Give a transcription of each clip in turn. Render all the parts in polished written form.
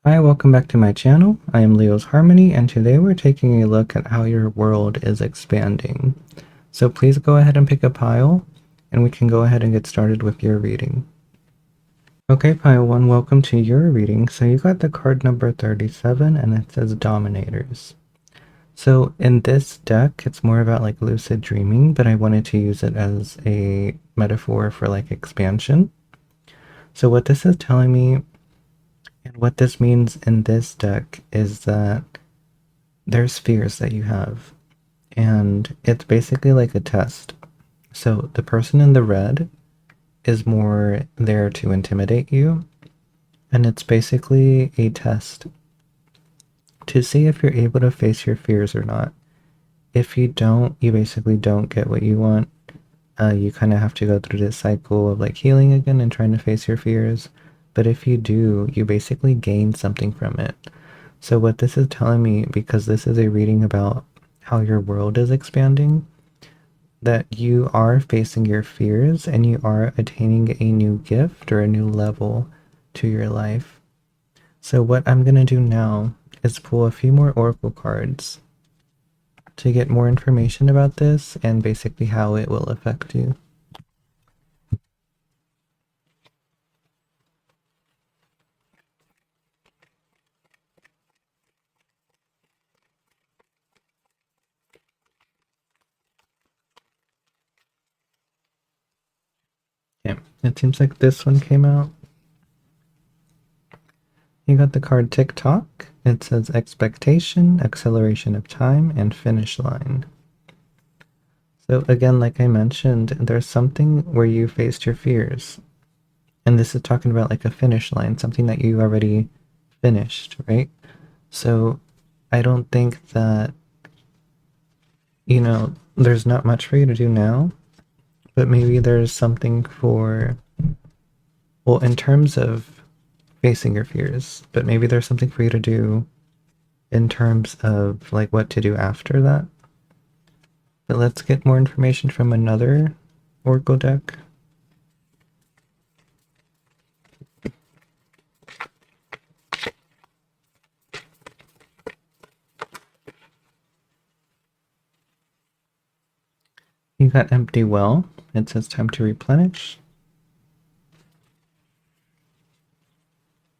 Hi, welcome back to my channel. I am Leo's Harmony, and today we're taking a look at how your world is expanding. So please go ahead and pick a pile, and we can go ahead and get started with your reading. Okay, pile 1, welcome to your reading. So you got the card number 37, and it says Dominators. So in this deck, it's more about like lucid dreaming, but I wanted to use it as a metaphor for like expansion. So what this is telling me, and what this means in this deck, is that there's fears that you have, and it's basically like a test. So the person in the red is more there to intimidate you, and it's basically a test to see if you're able to face your fears or not. If you don't, you basically don't get what you want. You kind of have to go through this cycle of like healing again and trying to face your fears. But if you do, you basically gain something from it. So what this is telling me, because this is a reading about how your world is expanding, that you are facing your fears and you are attaining a new gift or a new level to your life. So what I'm going to do now is pull a few more oracle cards to get more information about this and basically how it will affect you. Okay, it seems like this one came out. You got the card TikTok. It says expectation, acceleration of time, and finish line. So again, like I mentioned, there's something where you faced your fears. And this is talking about like a finish line, something that you already finished, right? So I don't think that, there's not much for you to do now, but maybe there's something for, well, in terms of facing your fears, but maybe there's something for you to do in terms of like what to do after that. But let's get more information from another Oracle deck. You got Empty Well. It says time to replenish.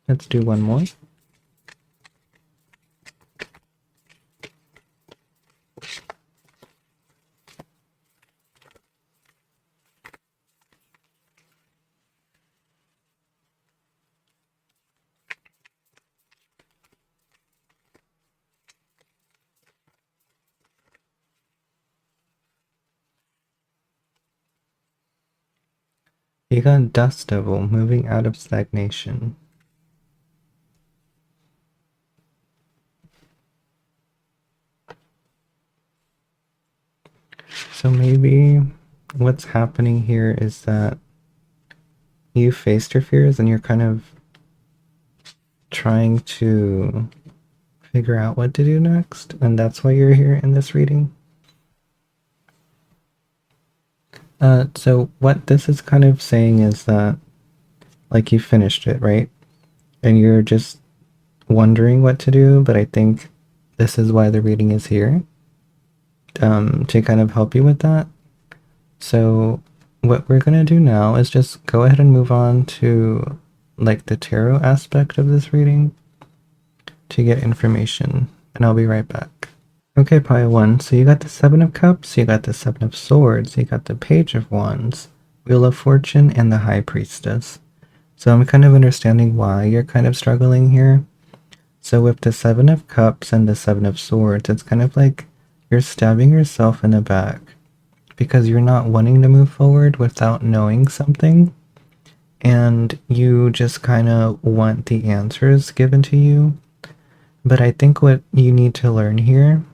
Let's do one more. You got Dust Devil, moving out of stagnation. So maybe what's happening here is that you faced your fears and you're kind of trying to figure out what to do next, and that's why you're here in this reading. So what this is kind of saying is that, like, you finished it, right? And you're just wondering what to do, but I think this is why the reading is here, to kind of help you with that. So what we're gonna do now is just go ahead and move on to like the tarot aspect of this reading to get information, and I'll be right back. Okay, pile 1. So you got the Seven of Cups, you got the Seven of Swords, you got the Page of Wands, Wheel of Fortune, and the High Priestess. So I'm kind of understanding why you're kind of struggling here. So with the Seven of Cups and the Seven of Swords, it's kind of like you're stabbing yourself in the back because you're not wanting to move forward without knowing something, and you just kind of want the answers given to you. But I think what you need to learn here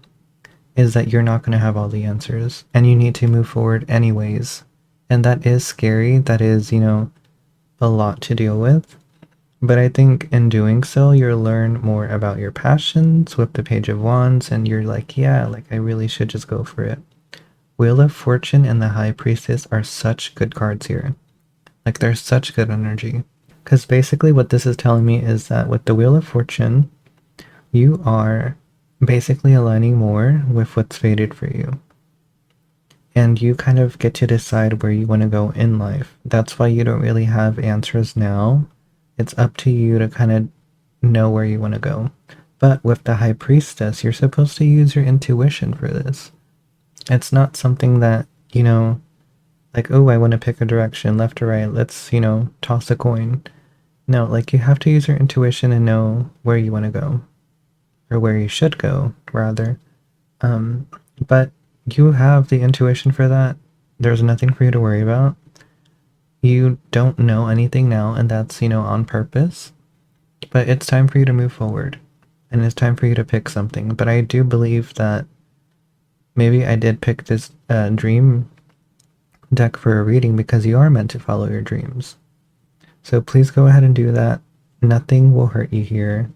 is that you're not going to have all the answers and you need to move forward anyways. And that is scary. That is, a lot to deal with. But I think in doing so, you'll learn more about your passions with the Page of Wands, and you're like, yeah, like I really should just go for it. Wheel of Fortune and the High Priestess are such good cards here. Like, they're such good energy. Because basically what this is telling me is that with the Wheel of Fortune, you are basically aligning more with what's fated for you. And you kind of get to decide where you want to go in life. That's why you don't really have answers now. It's up to you to kind of know where you want to go. But with the High Priestess, you're supposed to use your intuition for this. It's not something that, like, oh, I want to pick a direction, left or right, let's, toss a coin. No, like, you have to use your intuition and know where you want to go, or where you should go, rather. But you have the intuition for that. There's nothing for you to worry about. You don't know anything now, and that's, on purpose. But it's time for you to move forward, and it's time for you to pick something. But I do believe that maybe I did pick this dream deck for a reading because you are meant to follow your dreams. So please go ahead and do that. Nothing will hurt you here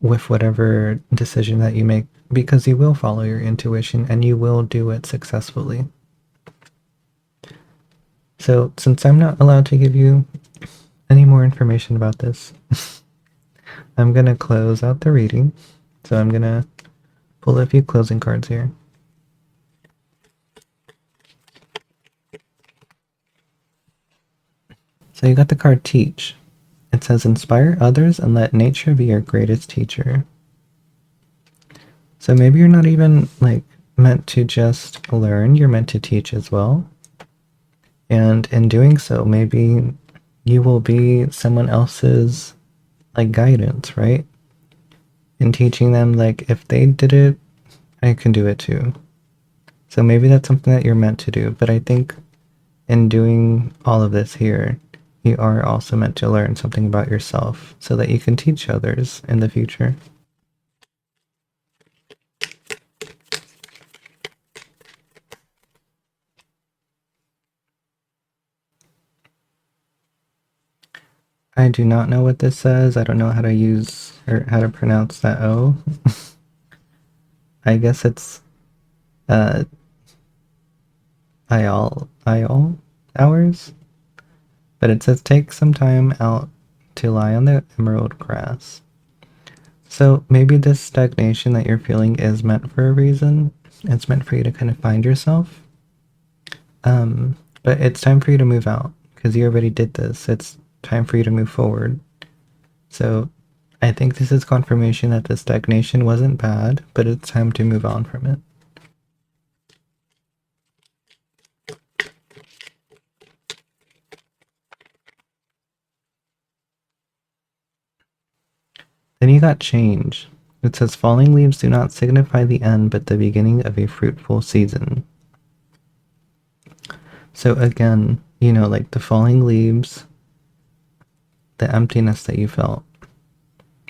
with whatever decision that you make, because you will follow your intuition and you will do it successfully. So since I'm not allowed to give you any more information about this, I'm going to close out the reading. So I'm going to pull a few closing cards here. So you got the card Teach. It says, inspire others and let nature be your greatest teacher. So maybe you're not even like meant to just learn, you're meant to teach as well. And in doing so, maybe you will be someone else's like guidance, right? In teaching them, like, if they did it, I can do it too. So maybe that's something that you're meant to do. But I think in doing all of this here, you are also meant to learn something about yourself so that you can teach others in the future. I do not know what this says. I don't know how to use or how to pronounce that O. I guess it's Iol hours. But it says take some time out to lie on the emerald grass. So maybe this stagnation that you're feeling is meant for a reason. It's meant for you to kind of find yourself. But it's time for you to move out because you already did this. It's time for you to move forward. So I think this is confirmation that the stagnation wasn't bad, but it's time to move on from it. Then you got change. It says falling leaves do not signify the end, but the beginning of a fruitful season. So again, like the falling leaves, the emptiness that you felt,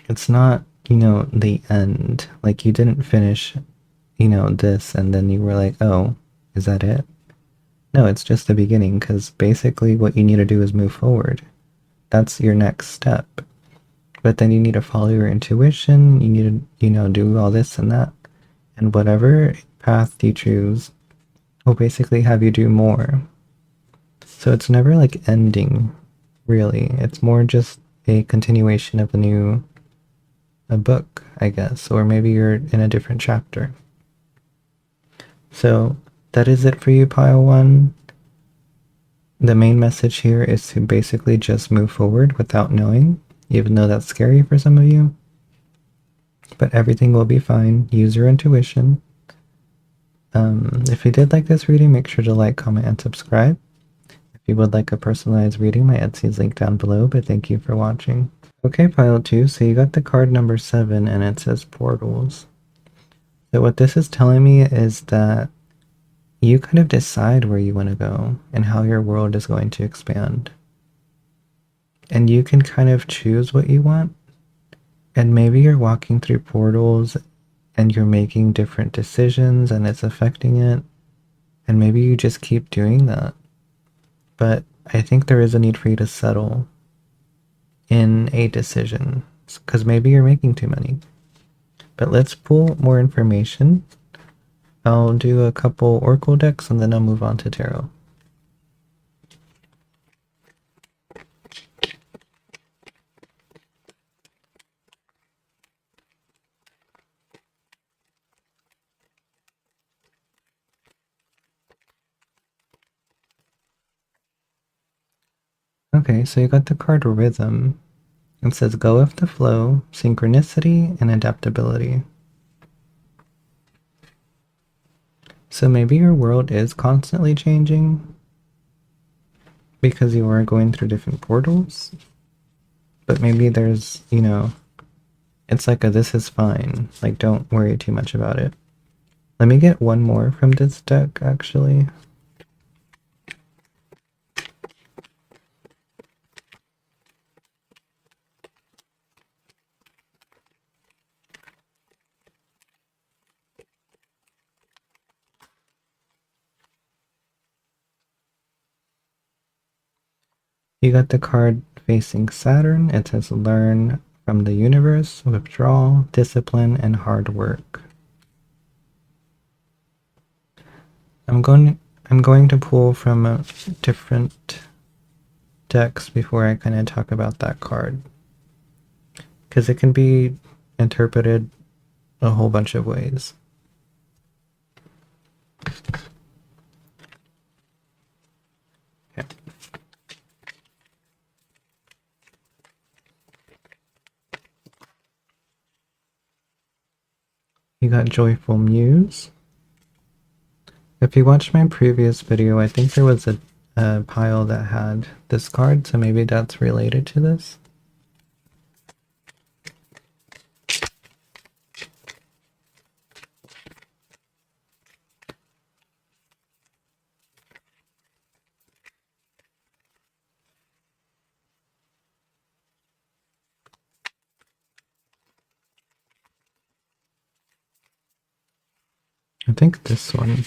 it's not, the end. Like you didn't finish, this and then you were like, oh, is that it? No, it's just the beginning, because basically what you need to do is move forward. That's your next step. But then you need to follow your intuition. You need to, do all this and that. And whatever path you choose will basically have you do more. So it's never like ending, really. It's more just a continuation of a book, I guess. Or maybe you're in a different chapter. So that is it for you, Pile 1. The main message here is to basically just move forward without knowing, even though that's scary for some of you. But everything will be fine. Use your intuition. If you did like this reading, make sure to like, comment, and subscribe. If you would like a personalized reading, my Etsy is linked down below, but thank you for watching. Okay, Pile 2, so you got the card number 7, and it says Portals. So what this is telling me is that you kind of decide where you want to go and how your world is going to expand. And you can kind of choose what you want. And maybe you're walking through portals and you're making different decisions and it's affecting it. And maybe you just keep doing that. But I think there is a need for you to settle in a decision because maybe you're making too many. But let's pull more information. I'll do a couple oracle decks and then I'll move on to tarot. Okay, so you got the card Rhythm. It says go with the flow, synchronicity, and adaptability. So maybe your world is constantly changing because you are going through different portals, but maybe there's, it's like a this is fine. Like, don't worry too much about it. Let me get one more from this deck, actually. You got the card facing Saturn. It says learn from the universe, withdrawal, discipline, and hard work. I'm going to pull from different decks before I kind of talk about that card, because it can be interpreted a whole bunch of ways. Okay. You got Joyful Muse. If you watched my previous video, I think there was a pile that had this card, so maybe that's related to this. I think this one.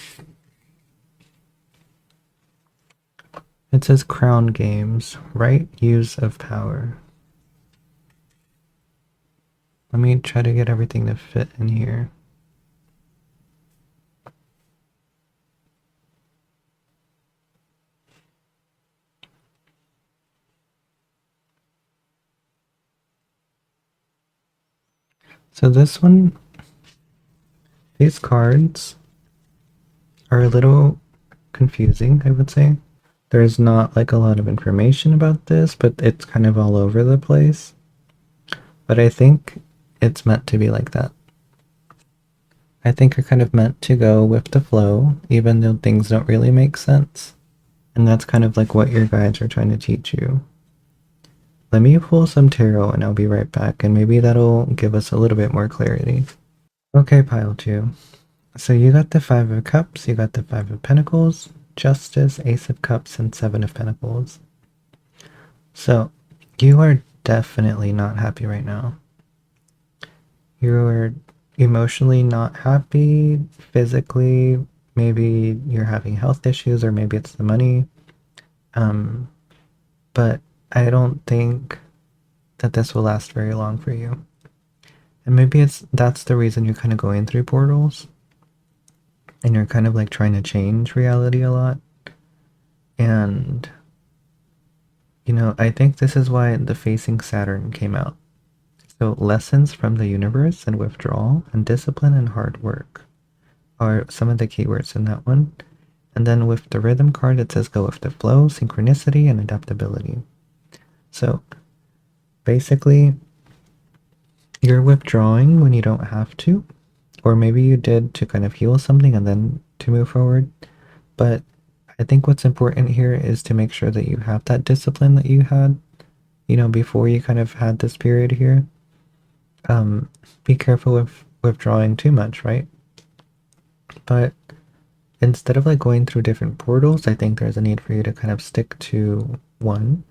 It says Crown Games, right use of power. Let me try to get everything to fit in here. So this one, these cards are a little confusing, I would say. There's not like a lot of information about this, but it's kind of all over the place. But I think it's meant to be like that. I think you're kind of meant to go with the flow, even though things don't really make sense. And that's kind of like what your guides are trying to teach you. Let me pull some tarot and I'll be right back, and maybe that'll give us a little bit more clarity. Okay, pile two. So you got the Five of Cups, you got the Five of Pentacles, Justice, Ace of Cups, and Seven of Pentacles. So you are definitely not happy right now. You're emotionally not happy, physically, maybe you're having health issues, or maybe it's the money. But I don't think that this will last very long for you. And maybe that's the reason you're kind of going through portals and you're kind of like trying to change reality a lot. And I think this is why the Facing Saturn came out. So lessons from the universe and withdrawal and discipline and hard work are some of the keywords in that one. And then with the rhythm card, it says go with the flow, synchronicity, and adaptability. So basically, you're withdrawing when you don't have to, or maybe you did to kind of heal something and then to move forward. But I think what's important here is to make sure that you have that discipline that you had, before you kind of had this period here. Be careful with withdrawing too much, right? But instead of like going through different portals, I think there's a need for you to kind of stick to one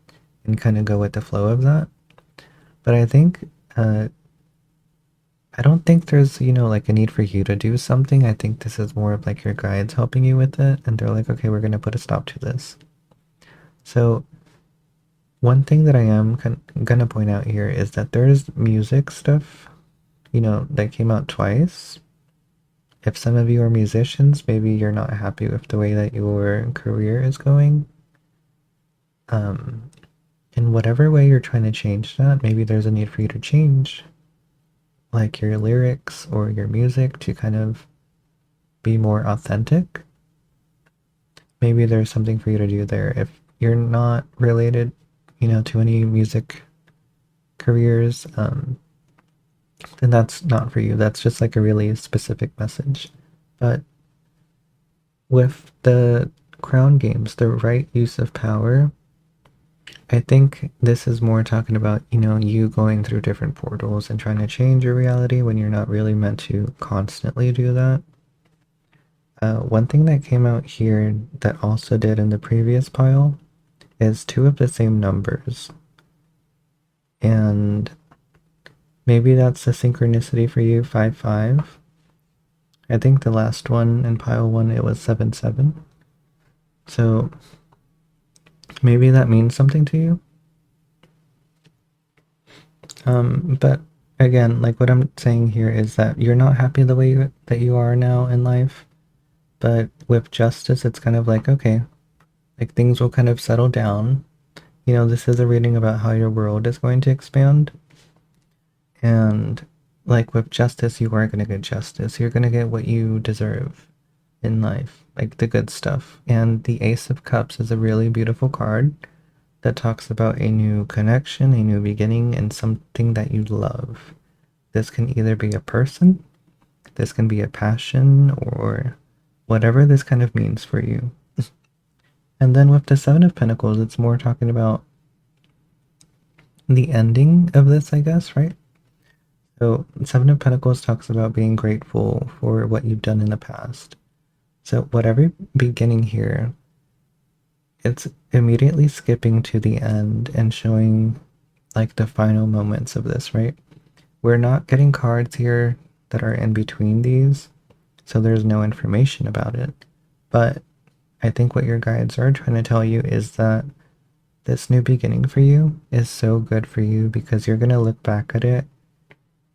and kind of go with the flow of that. But I think I don't think there's, like a need for you to do something. I think this is more of like your guides helping you with it. And they're like, okay, we're going to put a stop to this. So one thing that I am going to point out here is that there's music stuff, that came out twice. If some of you are musicians, maybe you're not happy with the way that your career is going. In whatever way you're trying to change that, maybe there's a need for you to change like your lyrics or your music to kind of be more authentic. Maybe there's something for you to do there. If you're not related, to any music careers, then that's not for you. That's just like a really specific message. But with the crown games, the right use of power, I think this is more talking about, you going through different portals and trying to change your reality when you're not really meant to constantly do that. One thing that came out here that also did in the previous pile is two of the same numbers. And maybe that's a synchronicity for you, 5-5. I think the last one in pile 1, it was 7-7. So maybe that means something to you. But again, like what I'm saying here is that you're not happy the way that you are now in life. But with justice, it's kind of like, okay, like things will kind of settle down. This is a reading about how your world is going to expand. And like with justice, you are going to get justice. You're going to get what you deserve in life, like the good stuff. And the Ace of Cups is a really beautiful card that talks about a new connection, a new beginning, and something that you love. This can either be a person, this can be a passion, or whatever this kind of means for you. And then with the Seven of Pentacles, it's more talking about the ending of this, I guess, right? So Seven of Pentacles talks about being grateful for what you've done in the past. So whatever beginning here, it's immediately skipping to the end and showing like the final moments of this, right? We're not getting cards here that are in between these, so there's no information about it. But I think what your guides are trying to tell you is that this new beginning for you is so good for you because you're going to look back at it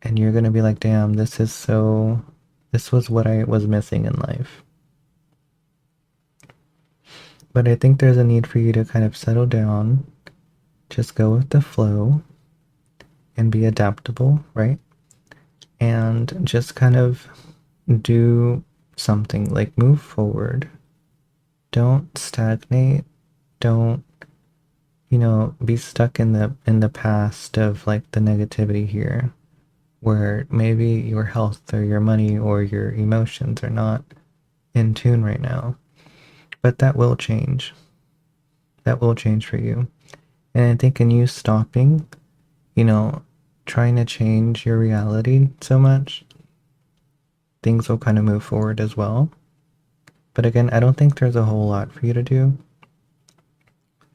and you're going to be like, damn, this was what I was missing in life. But I think there's a need for you to kind of settle down, just go with the flow and be adaptable, right? And just kind of do something, like move forward. Don't stagnate. Don't be stuck in the past of like the negativity here, where maybe your health or your money or your emotions are not in tune right now. But that will change. That will change for you. And I think in you stopping, trying to change your reality so much, things will kind of move forward as well. But again, I don't think there's a whole lot for you to do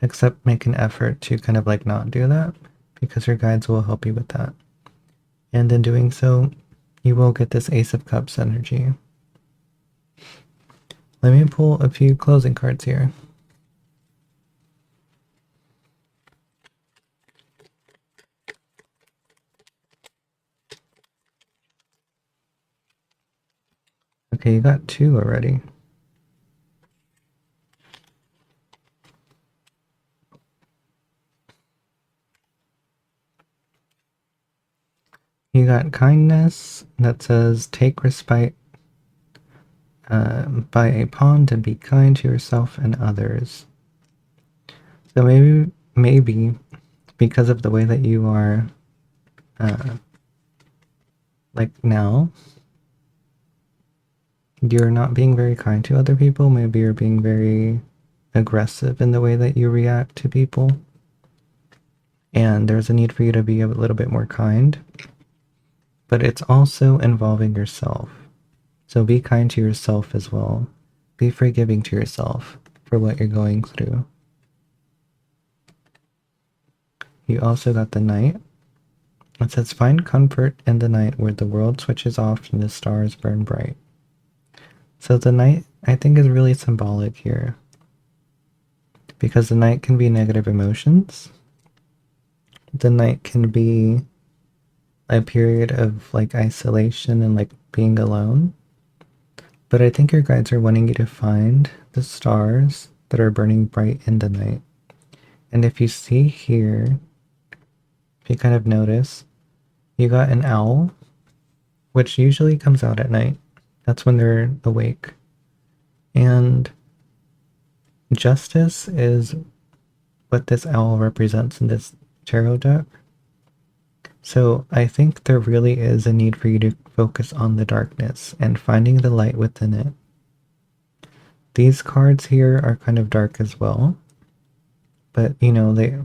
except make an effort to kind of like not do that, because your guides will help you with that. And in doing so, you will get this Ace of Cups energy. Let me pull a few closing cards here. Okay, you got 2 already. You got kindness that says take respite by a pond and be kind to yourself and others. So maybe because of the way that you are like now, you're not being very kind to other people. Maybe you're being very aggressive in the way that you react to people. And there's a need for you to be a little bit more kind. But it's also involving yourself. So be kind to yourself as well. Be forgiving to yourself for what you're going through. You also got the Knight. It says, find comfort in the night where the world switches off and the stars burn bright. So the Knight, I think, is really symbolic here. Because the Knight can be negative emotions. The Knight can be a period of like isolation and like being alone. But I think your guides are wanting you to find the stars that are burning bright in the night. And if you see here, if you kind of notice, you got an owl, which usually comes out at night. That's when they're awake. And justice is what this owl represents in this tarot deck. So I think there really is a need for you to focus on the darkness and finding the light within it. These cards here are kind of dark as well, but you know, they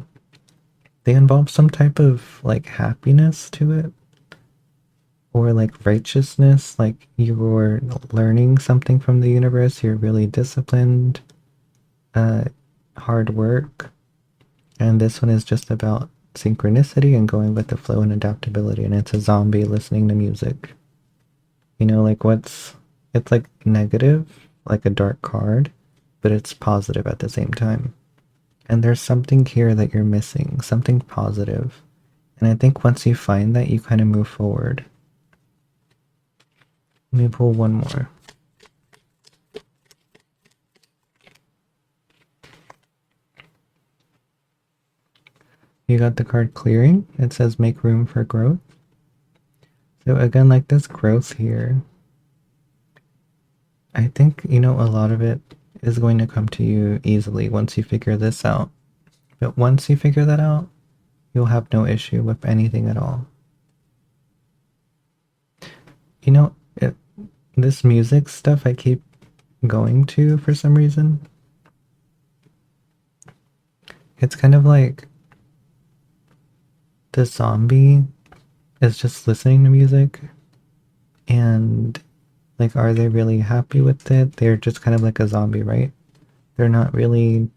involve some type of like happiness to it, or like righteousness, like you're learning something from the universe, you're really disciplined, uh, hard work. And this one is just about synchronicity and going with the flow and adaptability. And it's a zombie listening to music. You know, like it's like negative, like a dark card, but it's positive at the same time. And there's something here that you're missing, something positive. And I think once you find that, you kind of move forward. Let me pull one more. You got the card clearing. It says make room for growth. So again, like this growth here, I think, you know, a lot of it is going to come to you easily once you figure this out. But once you figure that out, you'll have no issue with anything at all. You know, this music stuff I keep going to for some reason. It's kind of like the zombie is just listening to music, and like, are they really happy with it? They're just kind of like a zombie, right? They're not really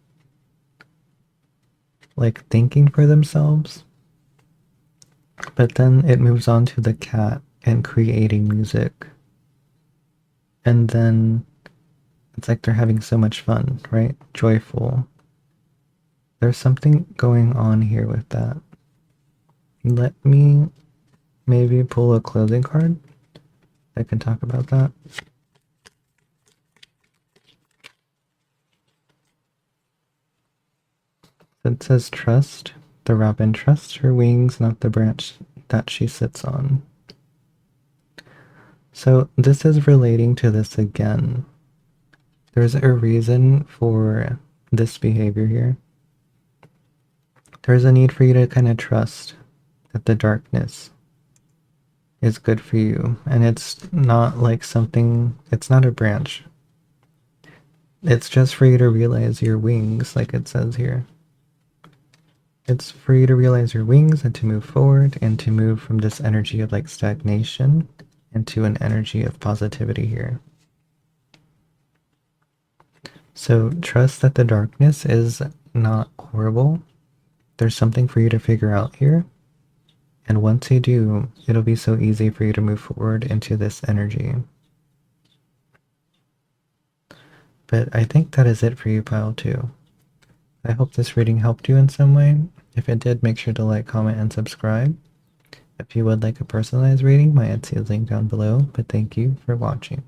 like thinking for themselves. But then it moves on to the cat and creating music. And then it's like they're having so much fun, right? Joyful. There's something going on here with that. Let me maybe pull a closing card. I can talk about that. It says trust. The robin trusts her wings, not the branch that she sits on. So this is relating to this again. There's a reason for this behavior here. There's a need for you to kind of trust that the darkness is good for you. And it's not like something, it's not a branch. It's just for you to realize your wings, like it says here. It's for you to realize your wings and to move forward and to move from this energy of like stagnation into an energy of positivity here. So trust that the darkness is not horrible. There's something for you to figure out here. And once you do, it'll be so easy for you to move forward into this energy. But I think that is it for you, Pile 2. I hope this reading helped you in some way. If it did, make sure to like, comment, and subscribe. If you would like a personalized reading, my Etsy is linked down below. But thank you for watching.